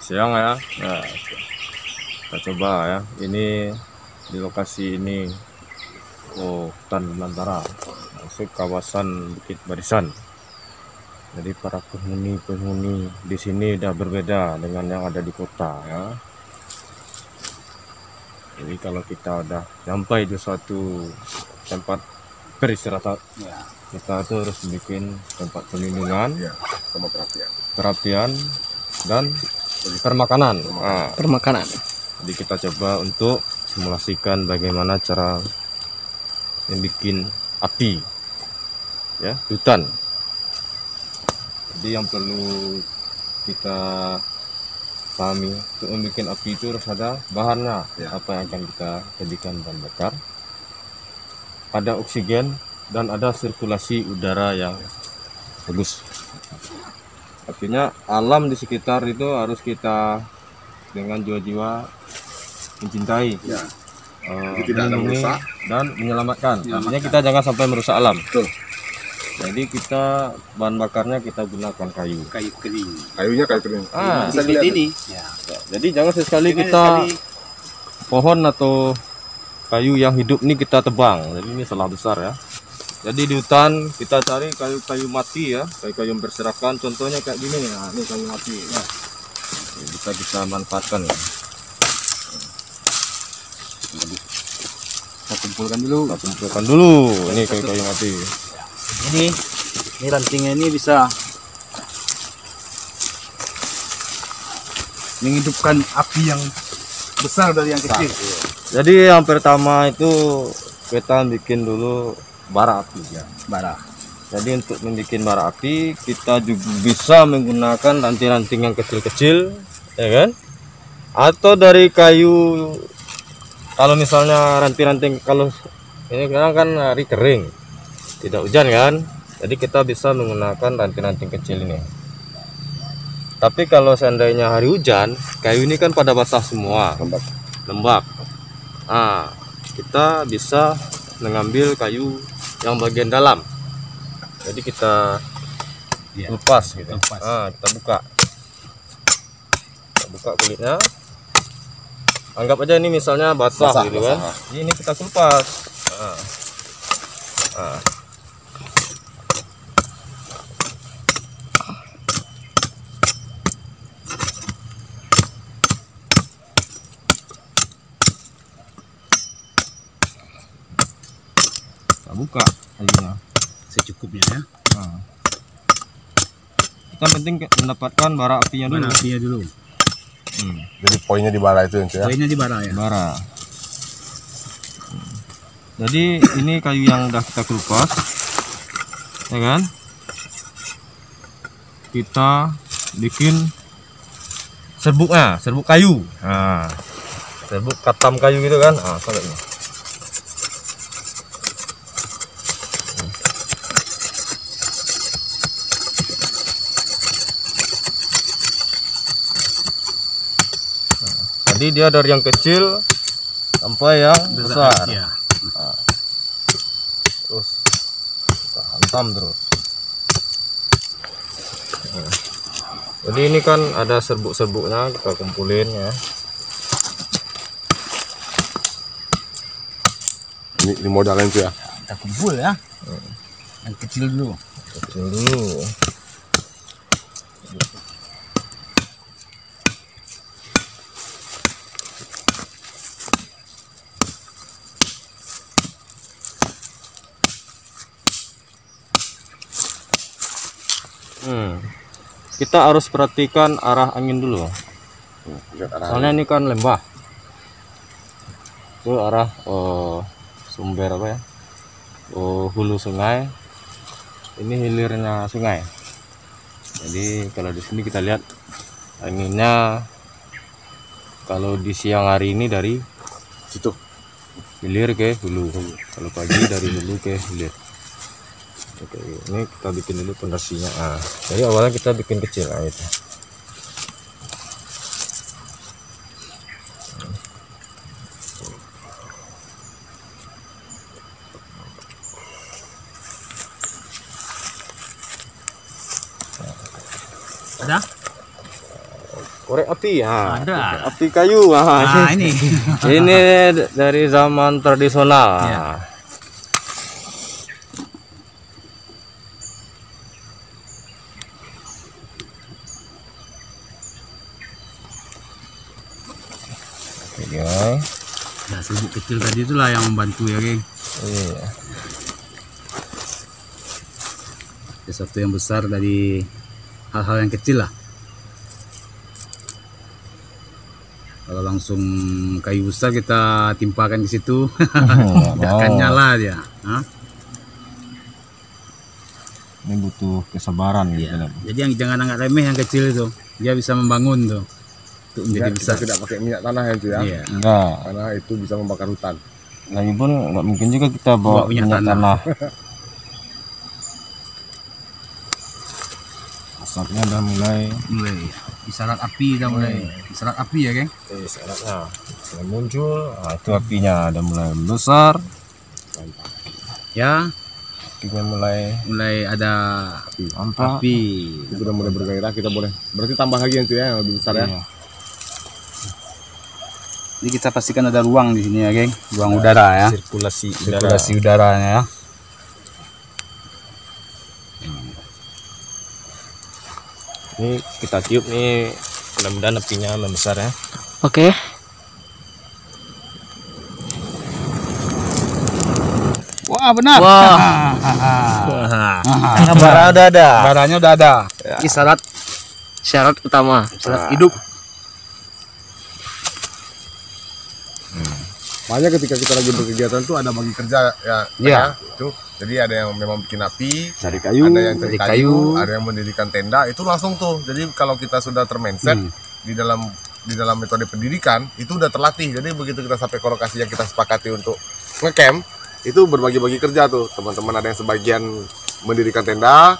siang ya. Nah, kita coba ya. Ini di lokasi ini, hutan belantara, masuk kawasan Bukit Barisan. Jadi para penghuni di sini udah berbeda dengan yang ada di kota ya. Jadi kalau kita udah sampai di suatu tempat peristirahatan, kita tuh harus bikin tempat pelindungan, sama perapian dan permakanan. Permakanan. Jadi kita coba untuk simulasikan bagaimana cara membuat api ya, hutan. Jadi yang perlu kita pahami, untuk membuat api itu harus ada bahannya ya, apa yang akan kita jadikan bahan bakar, ada oksigen dan ada sirkulasi udara yang bagus. Artinya alam di sekitar itu harus kita dengan jiwa-jiwa mencintai ya. Tidak ada merusak dan menyelamatkan. Artinya kita jangan sampai merusak alam. Betul. Jadi kita bahan bakarnya kita gunakan kayu kering. Kayunya kayu kering. Bisa dilihat ini. Ya. Jadi jangan sekali kita pohon atau kayu yang hidup ini kita tebang. Jadi ini salah besar ya. Jadi di hutan kita cari kayu-kayu mati ya, kayu-kayu yang berserakan. Contohnya kayak gini. Nah, ini kayu mati. Nah, bisa kita manfaatkan ya. Kita kumpulkan dulu. Ini kayu-kayu mati. Ini rantingnya ini bisa menghidupkan api yang besar dari yang kecil. Jadi yang pertama itu kita bikin dulu bara api ya. Bara. Jadi untuk membuat bara api kita juga bisa menggunakan ranting-ranting yang kecil-kecil, ya kan? Atau dari kayu. Kalau misalnya ranting-ranting, kalau ini sekarang kan hari kering, tidak hujan kan, jadi kita bisa menggunakan ranting-ranting kecil ini. Tapi kalau seandainya hari hujan, kayu ini kan pada basah semua, lembab. Nah, kita bisa mengambil kayu yang bagian dalam. Jadi kita lepas gitu. Kita buka kulitnya. Anggap aja ini misalnya basah gitu kan. Ini kita kupas. Kita buka kayunya Secukupnya ya. Kita penting mendapatkan bara apinya dulu. Jadi poinnya di bara itu ya. Poinnya di bara ya. Bara. Jadi ini kayu yang udah kita kelupas, ya kan? Kita bikin serbuknya, serbuk kayu. Nah, serbuk katam kayu gitu kan? Sampai ini. Jadi dia dari yang kecil sampai yang besar. Ya. Terus kita hantam terus. Jadi ini kan ada serbuk-serbuknya, kita kumpulin ya. Ini modalnya itu ya. Kita kumpul ya. Yang kecil dulu. Kita harus perhatikan arah angin dulu. Soalnya ini kan lembah. Itu arah sumber apa ya? Hulu sungai. Ini hilirnya sungai. Jadi kalau di sini kita lihat anginnya, kalau di siang hari ini dari Situ. hilir ke hulu. Kalau pagi dari hulu ke hilir. Oke, ini kita bikin dulu pondasinya. Jadi awalnya kita bikin kecil itu. Ada? korek api ya. Ada. Api kayu. Nah, ini. Ini dari zaman tradisional. Ya. Oke, guys. Ya, serbuk kecil tadi itulah yang membantu ya, geng. Iya. Sesuatu yang besar dari hal-hal yang kecil lah. Kalau langsung kayu besar kita timpakan ke situ, tidak akan nyala dia. Hah? Ini butuh kesabaran gitu. Ya. Jadi yang jangan anggap remeh yang kecil itu, dia bisa membangun tuh untuk menjadi Kita besar. tidak pakai minyak tanah ya itu ya. Iya. Enggak. Karena itu bisa membakar hutan. Lagi pun nggak mungkin juga kita bawa Bawa minyak minyak tanah. tanah. Asapnya udah mulai. Isarat api udah mulai. Isarat api ya, geng. Syaratnya mulai muncul. Nah, itu apinya udah mulai besar. Ya, Apinya mulai ada nampak. api. Itu sudah mulai bergairah, kita boleh. Berarti tambah lagi itu ya yang lebih besar ya. Iya. Ini kita pastikan ada ruang di sini ya, geng. Ruang udara ya. Sirkulasi udaranya ya. Ini kita tiup nih, mudah-mudahan apinya membesar ya. Oke. Wah, benar. Wah. Bara udah ada. Baranya udah ada. Ini syarat utama. Syarat hidup. Makanya ketika kita lagi berkegiatan tuh ada bagi kerja ya. Iya. Itu. Jadi ada yang memang bikin api, Cari kayu. ada yang cari cari kayu, kayu. ada yang mendirikan tenda, itu langsung tuh. Jadi kalau kita sudah termindset di dalam metode pendidikan, itu udah terlatih. Jadi begitu kita sampai ke lokasi yang kita sepakati untuk ngecamp, itu berbagi-bagi kerja tuh. Teman-teman ada yang sebagian mendirikan tenda,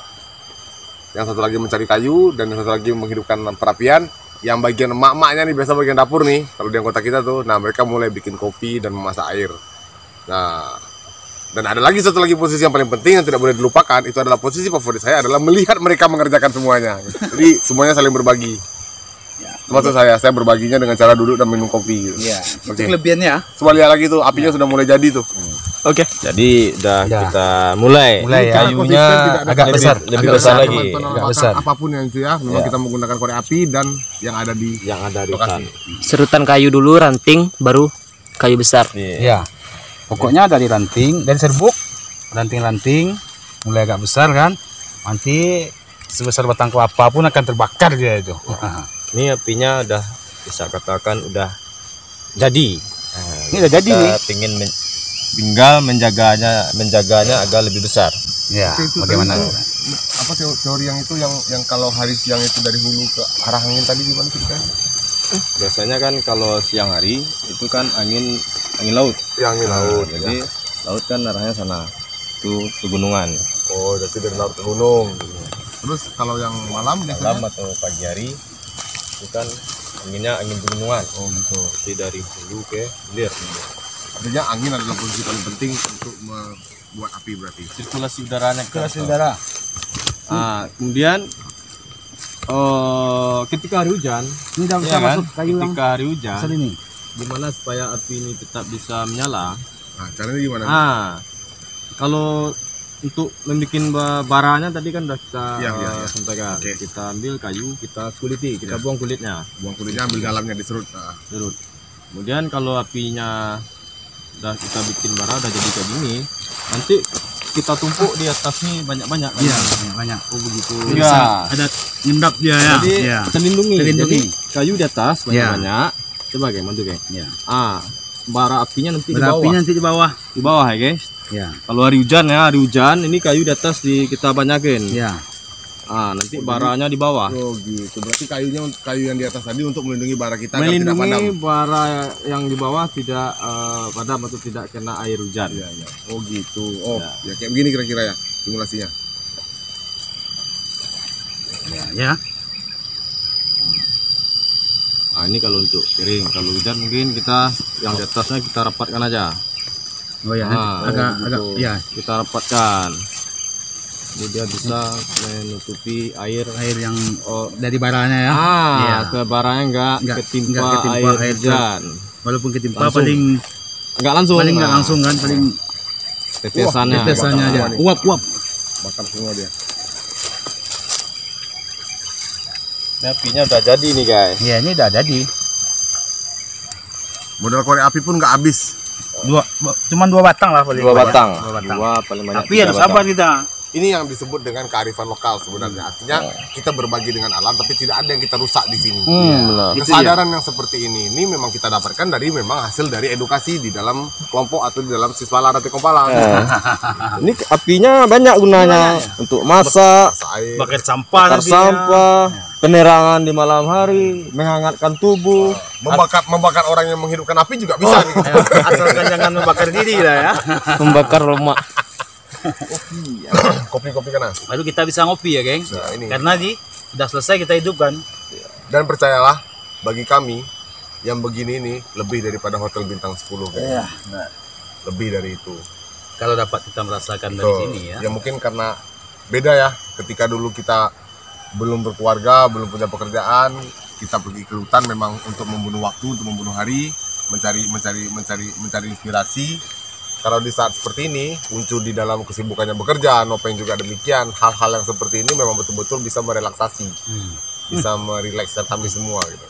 yang satu lagi mencari kayu, dan yang satu lagi menghidupkan perapian. Yang bagian emak-emaknya nih, biasa bagian dapur nih, kalau di anggota kita tuh, nah mereka mulai bikin kopi dan memasak air. Nah, dan ada lagi satu lagi posisi yang paling penting yang tidak boleh dilupakan, itu adalah posisi favorit saya adalah melihat mereka mengerjakan semuanya. Jadi semuanya saling berbagi. Termasuk saya berbaginya dengan cara duduk dan minum kopi. Gitu. Iya. Itu Oke. kelebihannya. Coba lihat lagi tuh, apinya sudah mulai jadi tuh. Oke. Jadi udah Ya. kita mulai. Mulai ya. Cara Kayunya konsisten tidak ada agak lebih- besar. lebih agak besar lagi. Teman-teman Agak bakar besar. apapun yang itu ya, memang Ya. kita menggunakan korek api dan yang ada di Yang ada di lokasi. hutan. Serutan kayu dulu, ranting, baru kayu besar. Iya. Iya. Pokoknya dari ranting dan serbuk, ranting-ranting mulai agak besar kan. Nanti sebesar batang kelapa pun akan terbakar dia itu. Ini apinya udah bisa katakan udah jadi. Ini udah jadi nih. Pingin tinggal menjaganya agak lebih besar. Ya, Oke, itu bagaimana? tadi apa teori yang itu yang kalau hari siang itu dari hulu ke arah angin tadi gimana ceritanya? Biasanya kan kalau siang hari itu kan angin laut. Ya, angin laut. Jadi laut kan arahnya sana. Itu pegunungan. Oh, jadi dari laut ke gunung. Terus kalau yang malam Malam biasanya? atau pagi hari itu kan anginnya angin pegunungan. Oh gitu. Jadi dari hulu ke hilir. Artinya angin adalah posisi paling penting untuk membuat api berarti. Sirkulasi udaranya Keras udara. Nah, kemudian ketika hari hujan, Ini udah bisa ya kan? masuk kayu yang Ketika hari hujan, besar ini. gimana supaya api ini tetap bisa menyala? Nah, caranya gimana? Kalau untuk membuat baranya tadi kan udah kita Iya, iya, iya. sampaikan. Oke. Kita ambil kayu, kita kuliti, kita Iya. buang kulitnya, Buang kulitnya, ambil dalamnya diserut. Nah, serut. Kemudian kalau apinya udah kita bikin bara udah jadi kayak gini, nanti kita tumpuk di atas nih banyak-banyak. kan? Iya, banyak. Oh begitu. Bisa ada nyendap dia ya. Jadi Iya. terlindungi. Terlindungi. Jadi kayu di atas banyak-banyak. Coba kayak mantu kayak. Iya. Bara apinya nanti di Berapi bawah. nanti di bawah. Di bawah ya guys. Ya. Kalau hari hujan ya, hari hujan ini kayu di atas kita banyakin. Ya. Nanti baranya di bawah. oh gitu. Berarti kayu yang di atas tadi untuk melindungi bara kita agar tidak padam. Melindungi bara yang di bawah tidak padam atau tidak kena air hujan. Iya, iya. Oh gitu. Oh, Ya. ya kayak begini kira-kira ya simulasinya. Ya. Ini kalau untuk piring, kalau hujan mungkin kita yang di atasnya kita rapatkan aja. Oh ya. Ah, agak gitu. agak ya. Kita rapatkan. Jadi dia bisa menutupi air yang dari baranya ya. Iya. ke baranya nggak ketimpa air hujan. Walaupun ketimpa Langsung. nggak langsung kan, paling tetesannya aja. Uap. Bakar semua dia. Ini apinya udah jadi nih guys. Iya, ini udah jadi. Modal korek api pun nggak habis. Cuman 2 batang lah paling. 2 batang. Dua batang. 2 paling banyak. Tapi harus sabar kita. Ini yang disebut dengan kearifan lokal sebenarnya. Artinya kita berbagi dengan alam, tapi tidak ada yang kita rusak di sini. Benar. Kesadaran yang seperti ini memang kita dapatkan dari hasil dari edukasi di dalam kelompok atau di dalam siswa Larate Kompalang. Ini apinya banyak gunanya untuk masak, Air, Bakar sampah bakar nanti sampah, penerangan di malam hari, menghangatkan tubuh. membakar orang yang menghidupkan api juga bisa nih. Asalkan jangan membakar diri lah ya. Membakar lemak. Kopi-kopi kan. Baru kita bisa ngopi ya, geng. Nah, ini. Karena udah selesai kita hidupkan. Dan percayalah, bagi kami yang begini ini lebih daripada hotel bintang 10 guys. Iya. Lebih dari itu. Kalau dapat kita merasakan dari Tuh, sini ya. ya mungkin karena beda ya, ketika dulu kita belum berkeluarga, belum punya pekerjaan, kita pergi ke hutan memang untuk membunuh waktu, untuk membunuh hari, mencari inspirasi. Kalau di saat seperti ini, muncul di dalam kesibukannya bekerja, Nopeng juga demikian. Hal-hal yang seperti ini memang betul-betul bisa merelaksasi, bisa merilekskan kami semua gitu.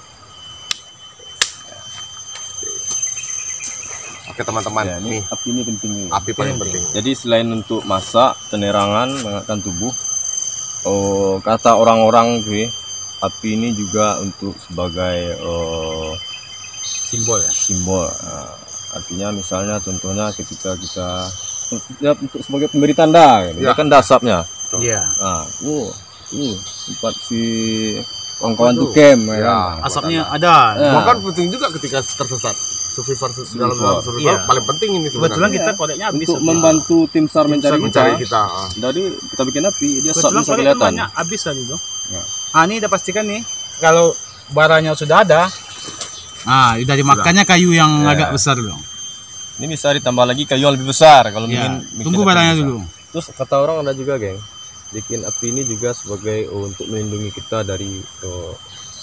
Oke teman-teman, nih Api ini penting. api paling penting. Jadi selain untuk masak, penerangan, menghangatkan tubuh, kata orang-orang sih, api ini juga untuk sebagai Simbol ya. simbol. Artinya misalnya contohnya ketika kita untuk sebagai pemberi tanda, gitu. Dia kan ada asapnya. Iya. Nah, tempat si kawan-kawan tuh camp, Ya, Asapnya ada. Ya. bahkan penting juga ketika tersesat. Survivor dalam survivor Iya. paling penting ini Kebetulan sebenarnya. kita kodeknya habis. untuk membantu tim SAR mencari Mencari kita. kita. Dari kita bikin api, dia asap Kebetulan bisa kodeknya kelihatan. banyak habis tadi tuh. Ya. Ini udah pastikan nih kalau baranya sudah ada. Udah dimakannya kayu yang agak besar dong. Ini bisa ditambah lagi kayu yang lebih besar kalau Ya. bikin Tunggu api barangnya besar. dulu. Terus kata orang ada juga, geng, bikin api ini juga sebagai untuk melindungi kita dari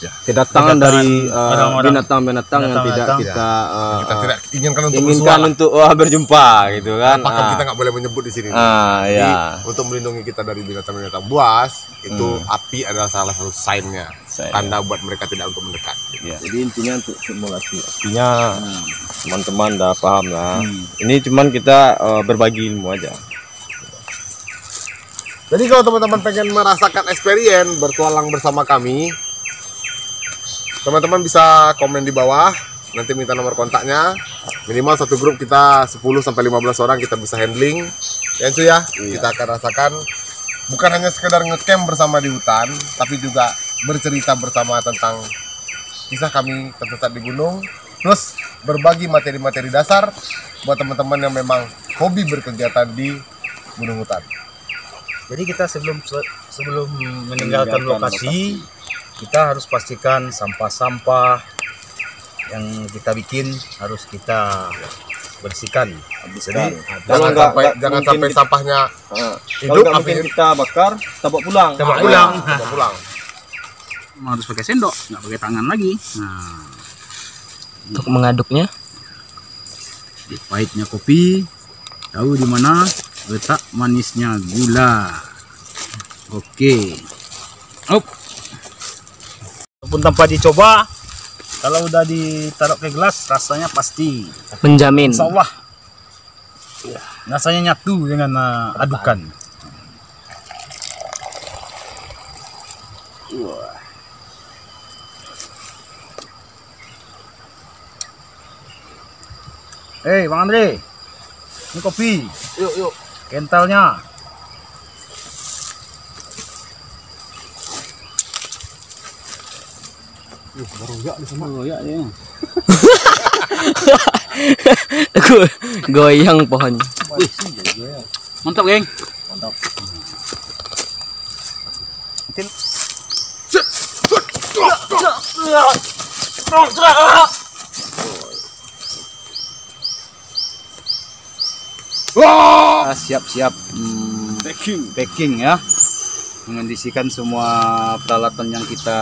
kedatangan dari orang-orang. binatang-binatang yang tidak Binatang-binatang. kita Kita tidak inginkan untuk inginkan bersuara. untuk berjumpa gitu kan. Bahkan kita nggak boleh menyebut di sini. Jadi, Jadi, untuk melindungi kita dari binatang-binatang buas, itu api adalah salah satu sign-nya, Sign. tanda buat mereka tidak untuk mendekat. jadi intinya untuk simulasi apinya teman-teman udah paham lah. Ini cuman kita berbagi ilmu aja. Jadi kalau teman-teman pengen merasakan experience bertualang bersama kami, teman-teman bisa komen di bawah, nanti minta nomor kontaknya. Minimal satu grup kita 10 sampai 15 orang kita bisa handling. Ya itu ya, kita akan rasakan bukan hanya sekedar ngecamp bersama di hutan, tapi juga bercerita bersama tentang kisah kami tersesat di gunung, plus berbagi materi-materi dasar buat teman-teman yang memang hobi berkegiatan di gunung hutan. Jadi kita sebelum meninggalkan lokasi, kita harus pastikan sampah-sampah yang kita bikin harus kita bersihkan. Jadi Jangan nggak sampai mungkin kita- sampahnya Kalau hidup nggak mungkin akhirnya kita bakar, kita bawa pulang. Kita bawa pulang. bawa pulang. harus pakai sendok, nggak pakai tangan lagi. Nah, Untuk mengaduknya. pahitnya kopi, tahu di mana letak manisnya gula. Oke. Walaupun tanpa dicoba, kalau udah ditaruh ke gelas rasanya pasti. Menjamin. Insya Allah rasanya nyatu dengan adukan. Hei Bang Andre, ini kopi. Yuk. Kentalnya. Goyang pohonnya. Mantap, geng. Siap-siap. packing ya, mengondisikan semua peralatan yang kita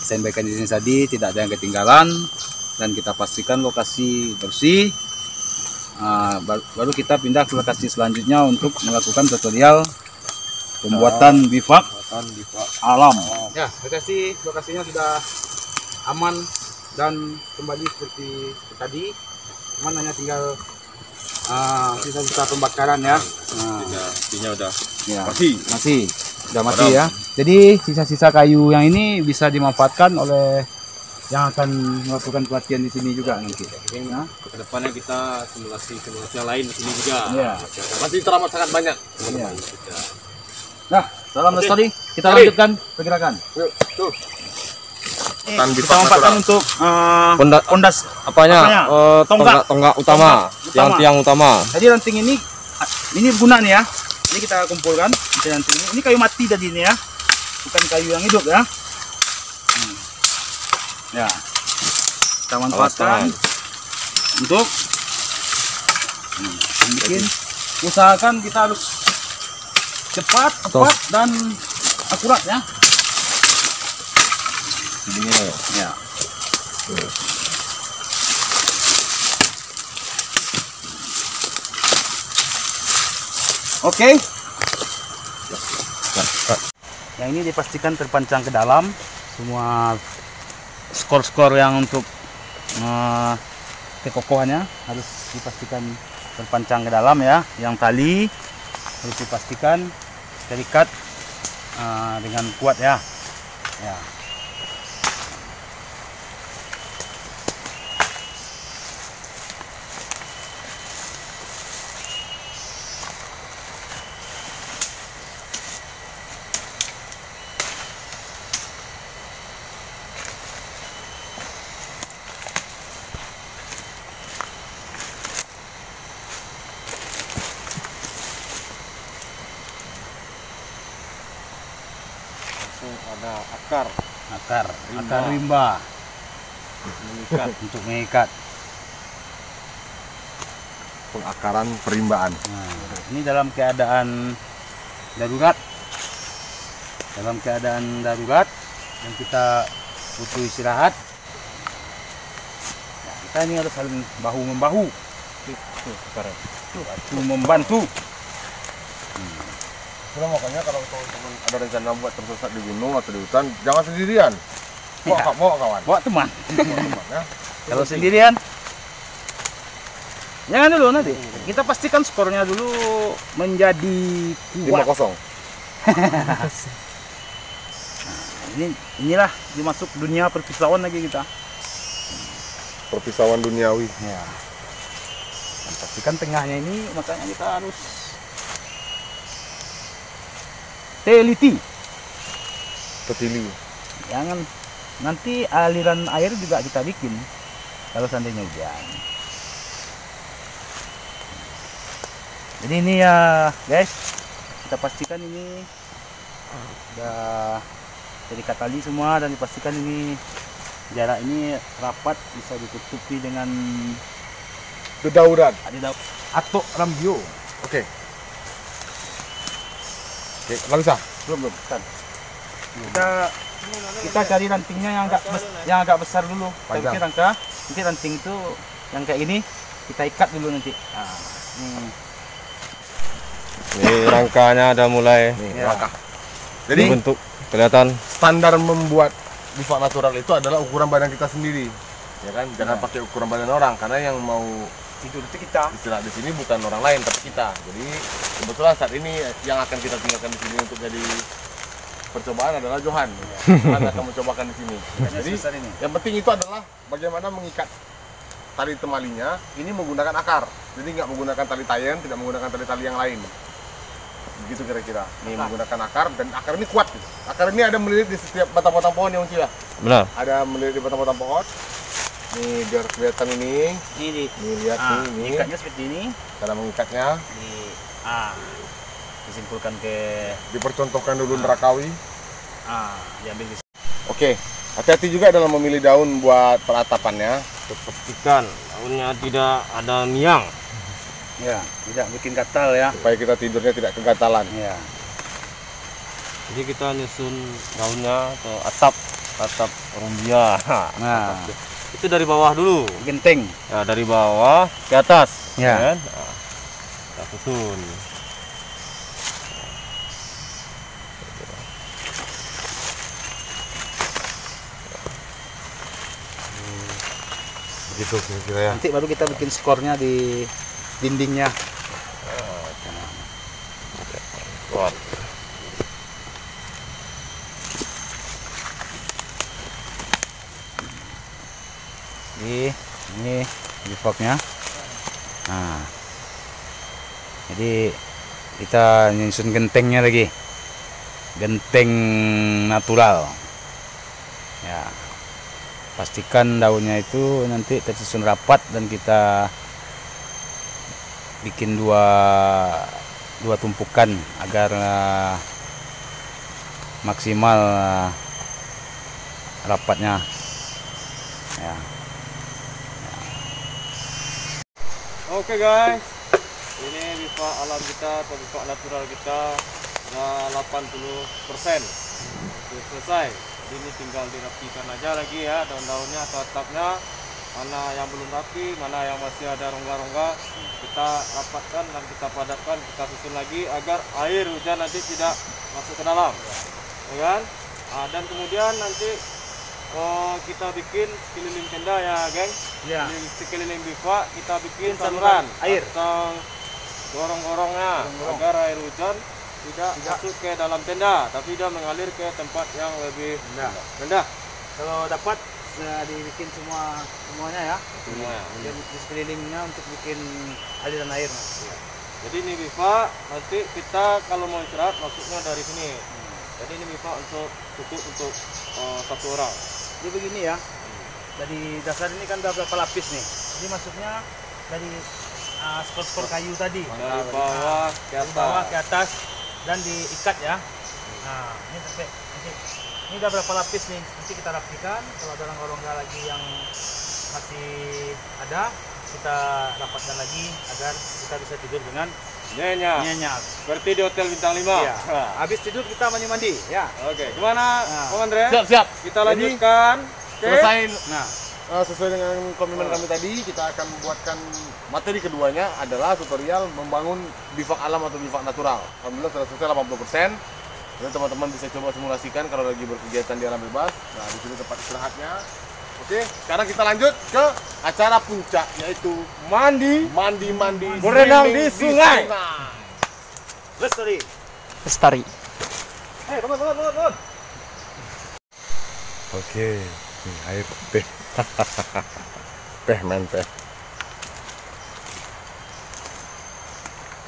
sampaikan di sini tadi tidak ada yang ketinggalan, dan kita pastikan lokasi bersih. Baru kita pindah ke lokasi selanjutnya untuk melakukan tutorial pembuatan bivak alam. Ya, lokasinya sudah aman dan kembali seperti tadi, cuman hanya tinggal sisa-sisa pembakaran ya. Apinya udah Ya, masih sudah mati ya. Jadi sisa-sisa kayu yang ini bisa dimanfaatkan oleh yang akan melakukan pelatihan di sini juga nanti. Ya. kedepannya kita simulasi yang lain di sini juga. Ya. Masih teramat sangat banyak. Ya. Nah, dalam story kita lanjutkan pergerakan. Yuk, tuh. Kita manfaatkan untuk pondas Apanya? Tonggak utama, tiang utama. Jadi ranting ini guna nih ya. Ini kita kumpulkan ranting ini. Ini kayu mati tadi ini ya, bukan kayu yang hidup ya. Ya, kita manfaatkan untuk bikin. Usahakan kita harus cepat, tepat dan akurat ya. Ya. Oke. Yang ini dipastikan terpancang ke dalam. Semua skor-skor yang untuk kekokohannya harus dipastikan terpancang ke dalam ya. Yang tali harus dipastikan terikat dengan kuat ya. Ya. Ada akar rimba untuk mengikat. Pengakaran perimbaan. Nah, ini dalam keadaan darurat. Dan kita butuh istirahat. Nah, kita ini harus saling bahu membahu. Membantu. Itulah makanya kalau teman-teman ada rencana buat tersesat di gunung atau di hutan, jangan sendirian. Bawa kawan. Bawa teman. Ya. Kalau sendirian, jangan dulu nanti. Kita pastikan skornya dulu menjadi kuat. 5-0. Inilah dimasuk dunia perpisauan lagi kita. Perpisauan duniawi. Ya. Dan pastikan tengahnya ini, makanya kita harus teliti. Petili. Jangan nanti aliran air juga kita bikin kalau seandainya hujan. Jadi ini ya guys, kita pastikan ini sudah terikat tali semua, dan dipastikan ini jarak ini rapat, bisa ditutupi dengan Dedaunan. atau rambio. Oke. Oke, nggak bisa. Belum kan. Kita cari rantingnya yang agak besar dulu. Panjang. Nanti ranting itu yang kayak gini kita ikat dulu nanti. Ini rangkanya ada mulai Rangka. Jadi bentuk kelihatan. standar membuat bivak natural itu adalah ukuran badan kita sendiri, ya kan? Jangan pakai ukuran badan orang, karena yang mau Tidur itu kita. istirahat di sini bukan orang lain tapi kita. Jadi kebetulan saat ini yang akan kita tinggalkan di sini untuk jadi percobaan adalah Johan. Johan akan mencobakan di sini. Jadi yang penting itu adalah bagaimana mengikat tali temalinya. Ini menggunakan akar, jadi nggak menggunakan tali tayen, tidak menggunakan tali-tali yang lain. Begitu kira-kira. Ini menggunakan akar, dan akar ini kuat. Akar ini ada melilit di setiap batang-batang pohon yang ya. Benar. Ada melilit di batang-batang pohon. Nih biar kelihatan ini. Ini Nih lihat nih, ini. ikatnya seperti ini. Cara mengikatnya Disimpulkan ke dipercontohkan dulu nerakawi. diambil di Oke, hati-hati juga dalam memilih daun buat peratapannya. Pastikan daunnya tidak ada miang. Ya, tidak bikin gatal ya. supaya kita tidurnya tidak kegatalan. Ya. Jadi kita nyusun daunnya ke atap rumbia. Nah, Itu dari bawah dulu. genting. Ya, dari bawah ke atas. Ya. Kan? Nah, kita susun. Begitu kira-kira ya. Nanti baru kita bikin skornya di dindingnya. Kuat. Ini bivaknya. Nah, jadi kita nyusun gentengnya lagi, genteng natural. Ya, pastikan daunnya itu nanti tersusun rapat dan kita bikin dua tumpukan agar maksimal rapatnya. Ya. Oke guys, ini bivak alam kita atau bivak natural kita udah 80% sudah selesai. Jadi ini tinggal dirapikan aja lagi ya daun-daunnya atau atapnya, mana yang belum rapi, mana yang masih ada rongga-rongga, kita rapatkan dan kita padatkan, kita susun lagi agar air hujan nanti tidak masuk ke dalam, ya kan? Nah, dan kemudian nanti kita bikin sekeliling tenda ya geng. Ya. Sekeliling bivak kita bikin saluran air atau gorong-gorongnya agar air hujan tidak masuk ke dalam tenda, tapi dia mengalir ke tempat yang lebih rendah. Kalau dapat dibikin semuanya ya. Semuanya. Dan di sekelilingnya untuk bikin aliran air. Jadi ini bivak nanti kita kalau mau istirahat masuknya dari sini. Jadi ini bivak untuk cukup untuk satu orang. Jadi begini ya. Dari dasar ini kan udah berapa lapis nih. Jadi masuknya dari skor-skor kayu tadi. Dari bawah ke Dari atas. bawah ke atas dan diikat ya. Nah, ini sampai ini udah berapa lapis nih. Nanti kita rapikan. Kalau ada rongga-rongga lagi yang masih ada, kita rapatkan lagi agar kita bisa tidur dengan nyenyak. Seperti di hotel bintang 5. Iya. Habis tidur kita mandi-mandi ya. Oke, gimana Nah. Bang Andre? Siap. Kita lanjutkan. Oke. Selesai Nah, sesuai dengan komitmen kami tadi, kita akan membuatkan materi keduanya adalah tutorial membangun bivak alam atau bivak natural. Alhamdulillah sudah selesai 80%. Jadi teman-teman bisa coba simulasikan kalau lagi berkegiatan di alam bebas. Nah, di sini tempat istirahatnya. Oke, sekarang kita lanjut ke acara puncak, yaitu mandi, Berenang swimming di sungai. lestari. Lestari. Teman. Oke, ini air teh. Teh men teh.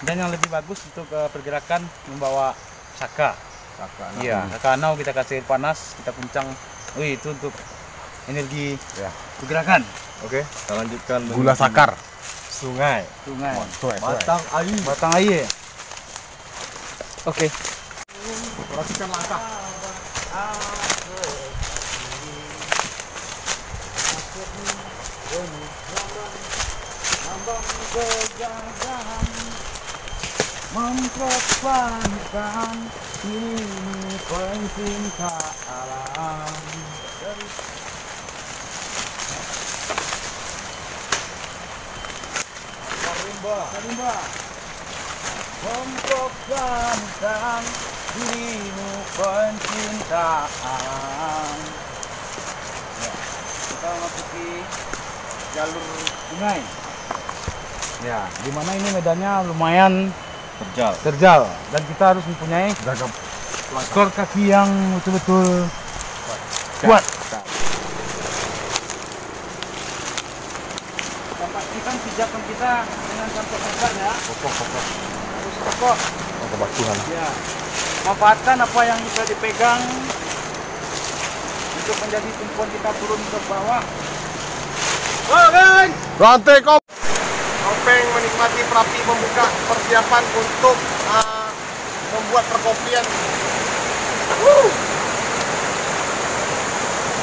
Dan yang lebih bagus untuk pergerakan membawa saka. Iya, saka anau kita kasih air panas, kita puncang. Wih, itu untuk energi Ya. pergerakan. Oke, kita lanjutkan Gula sakar. sungai. Sungai, Batang air. batang air. Oke. Perhatikan langkah. Mempertahankan ini pencinta alam. Karimba. Mempertahankan dirimu pencinta alam. Ya, kita masuki jalur sungai. Ya, di mana ini medannya lumayan terjal dan kita harus mempunyai skor kaki yang betul-betul kuat. Kita pastikan pijakan kita dengan kantong ya. Harus kokoh. Kebatuan. Ya. Manfaatkan apa yang bisa dipegang untuk menjadi tumpuan kita turun ke bawah. Rantai Kopeng menikmati Prapi membuka persiapan untuk membuat perkopian.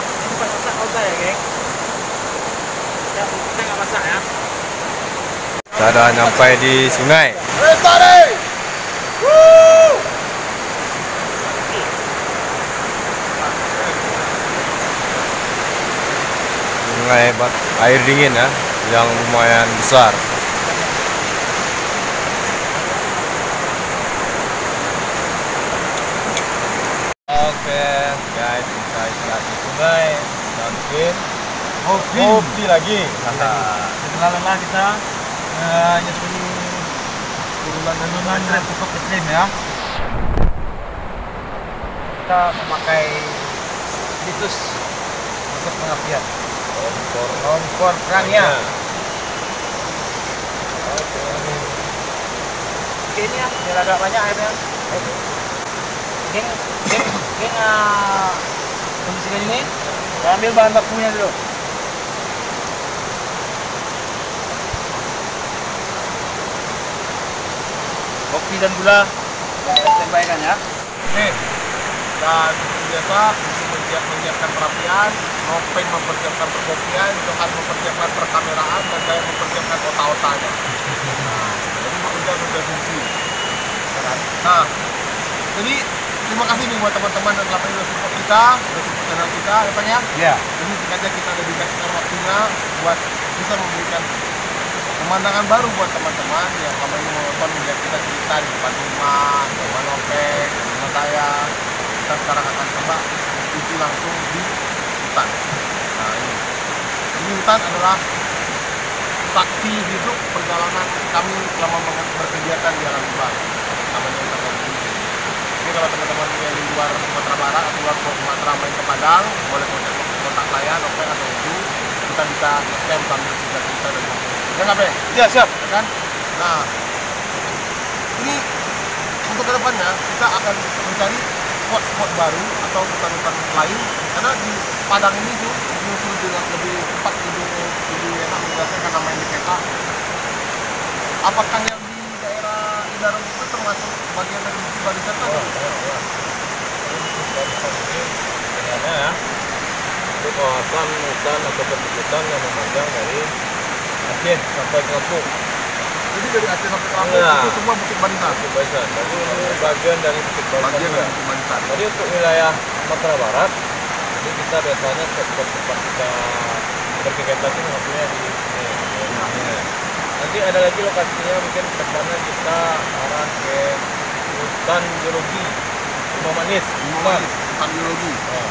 Ini bukan masak auto ya, geng? Ya, kita nggak masak ya. Kita udah nyampai di sungai. Sungai air dingin ya, yang lumayan besar. Oke guys, kita istirahat di sungai dan kopi lagi. Setelah lelah kita nyetrum turunan dan cukup ekstrim ya. Kita memakai litus untuk pengapian. Kompor kerangnya. Oke, ini ya, biar agak banyak airnya. Geng, kondisikan ini. Ambil bahan bakunya dulu. Kopi dan gula kita tambahkan ya. Oke. Dan biasa menyiapkan perapian, Nopeng mempersiapkan perkopian, Johan mempersiapkan perkameraan, dan saya mempersiapkan otak-otaknya. Nah, jadi bekerja sudah fungsi. Nah, jadi terima kasih nih buat teman-teman yang telah support kita, support channel kita, ya Bang ya. Ya. Jadi sengaja kita dedikasikan waktunya buat bisa memberikan pemandangan baru buat teman-teman yang selama ini menonton melihat kita cerita di depan rumah, di rumah Nopeng, di rumah saya. Kita sekarang akan coba isi langsung di hutan. Nah ini hutan adalah saksi hidup perjalanan kami selama berkegiatan di alam liar. Namanya hutan kopi. Jadi kalau teman-teman yang di luar Sumatera Barat atau luar Sumatera main ke Padang, boleh kontak saya, Nopeng atau Udu. Kita bisa camp sambil cerita-cerita dan ngobrol. Ya nggak, Bang? Ya, siap. Ya kan? Nah, ini untuk kedepannya kita akan mencari spot-spot baru atau hutan-hutan lain, karena di Padang ini tuh lebih tepat, lebih enak menjelaskan karena main di peta. Apakah yang di daerah Idarum itu termasuk bagian dari bukti barisan tadi? Ya, itu kawasan hutan atau perbukitan yang memanjang dari Aceh sampai ke Lampung. Jadi dari Aceh sampai ke Lampung itu semua bukit barisan. Bukit barisan. Jadi ini bagian dari bukit barisan. Bagian dari bukit barisan. Jadi untuk wilayah Sumatera Barat, jadi kita biasanya tempat kita berkegiatan itu maksudnya di sini. Nanti ada lagi lokasinya, mungkin depannya kita arah ke hutan biologi Rumah Manis. Hutan biologi. Nah,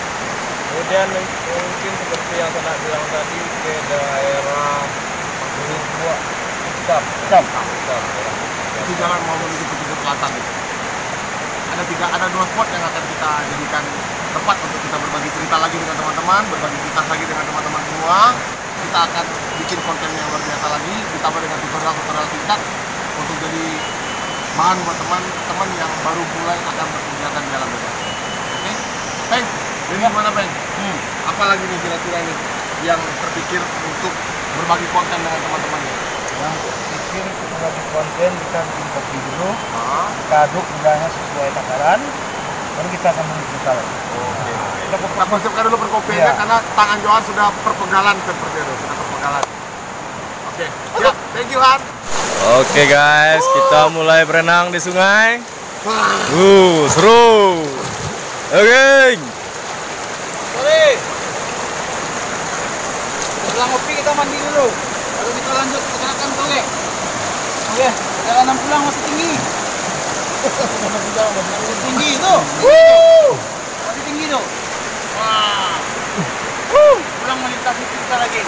kemudian mungkin seperti yang saya bilang tadi ke daerah Buah Hitam. Itu jalan mau menuju ke Pesisir Selatan itu. Ada dua spot yang akan kita jadikan tempat untuk kita berbagi cerita lagi dengan teman-teman, berbagi kisah lagi dengan teman-teman semua. Kita akan bikin konten yang luar biasa lagi, ditambah dengan tutorial singkat untuk jadi bahan buat teman-teman yang baru mulai akan berkegiatan di alam bebas. Oke, Peng, jadi gimana Peng? Apa lagi nih kira-kira nih yang terpikir untuk berbagi konten dengan teman-temannya? Yang pikir kita bagi konten, kita bikin kopi dulu, kita aduk gulanya sesuai takaran, baru kita akan mencoba. Oke. Kita persiapkan dulu perkopiannya karena tangan Johan sudah perpegalan seperti itu, sudah perpegalan. Oke, siap. Thank you Han. Oke guys, kita mulai berenang di sungai. Seru. Oke. Boleh. Setelah ngopi kita mandi dulu, baru kita lanjut ke gerakan boleh. Oke, perjalanan pulang masih tinggi. Masih tinggi tuh. Masih tinggi tuh. Wah. Pulang melintasi kita lagi.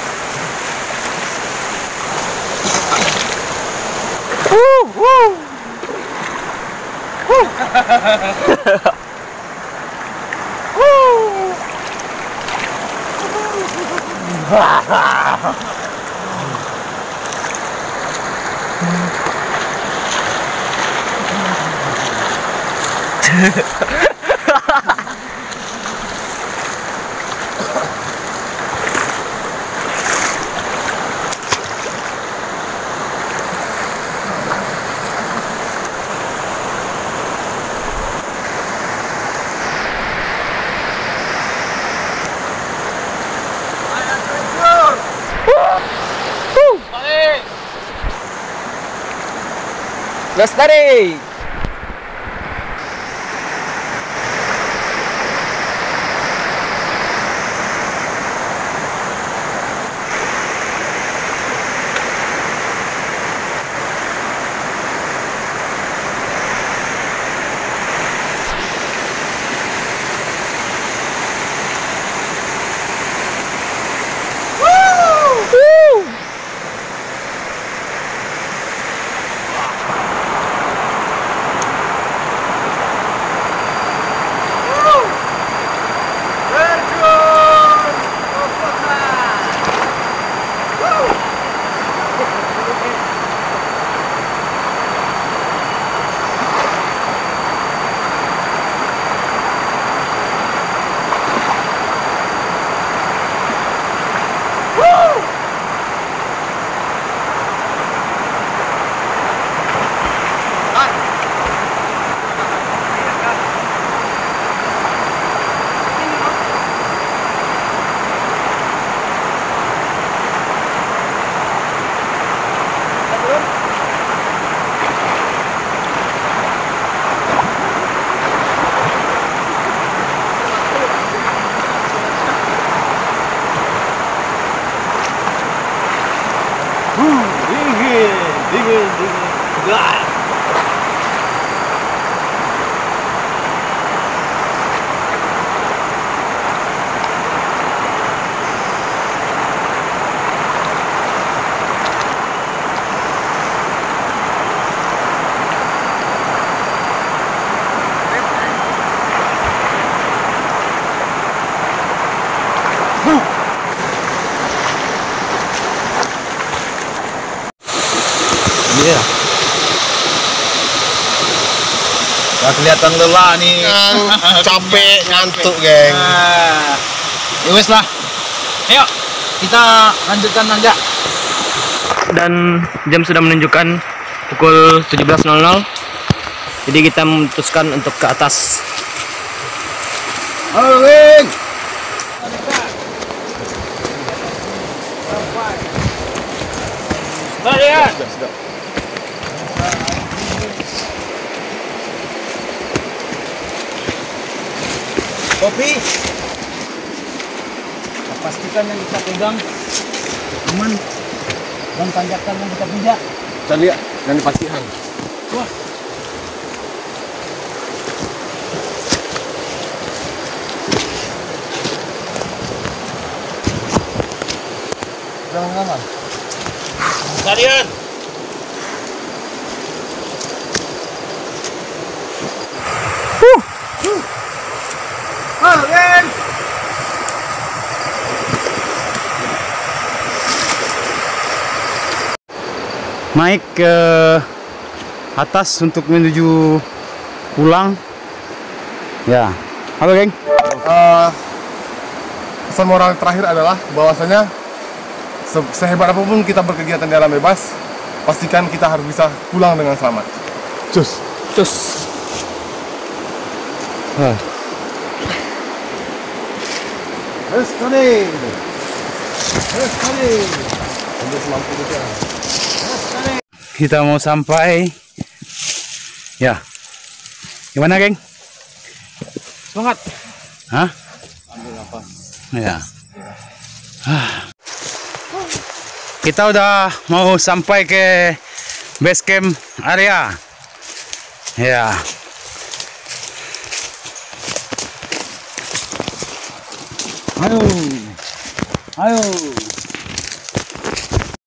Lestari. Iya. Gak kelihatan lelah nih. Capek, ngantuk, geng. Ya wes lah. Ayo, kita lanjutkan aja. Dan jam sudah menunjukkan pukul 17.00. Jadi kita memutuskan untuk ke atas. Halo, Wing. Sudah. Kopi. Pastikan yang kita pegang aman dan tanjakan yang kita pijak. Kita lihat dan dipastikan. Wah. Jangan aman. Kalian. Naik ke atas untuk menuju pulang. Ya, halo geng. Pesan moral terakhir adalah bahwasanya sehebat apapun kita berkegiatan di alam bebas, pastikan kita harus bisa pulang dengan selamat. Cus. Kita mau sampai. Ya. Gimana, geng? Semangat. Hah? Ambil nafas. Ya. Kita udah mau sampai ke base camp area. Ya. Ayo.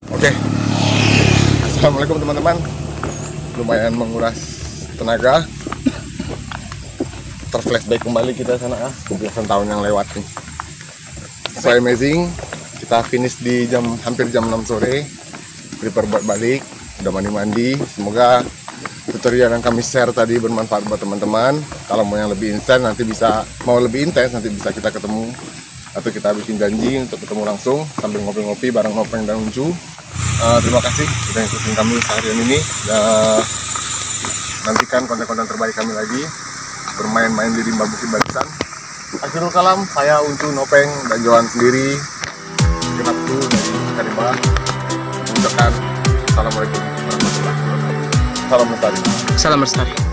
Oke. Assalamualaikum teman-teman. Lumayan menguras tenaga. Terflashback kembali kita sana belasan tahun yang lewat nih. So amazing. Kita finish di hampir jam 6 sore. Prepare buat balik, udah mandi-mandi. Semoga tutorial yang kami share tadi bermanfaat buat teman-teman. Kalau mau yang lebih intens nanti bisa kita ketemu atau kita bikin janji untuk ketemu langsung sambil ngopi-ngopi bareng Nopeng dan Uncu. Terima kasih sudah ikutin kami seharian ini. Nantikan konten-konten terbaik kami lagi, bermain-main di rimba Bukit Barisan. Akhirul kalam, saya Uncu, Nopeng, dan Johan sendiri. Genapku dari Karimba. Mengucapkan Assalamualaikum warahmatullahi wabarakatuh. Salam lestari. Salam lestari.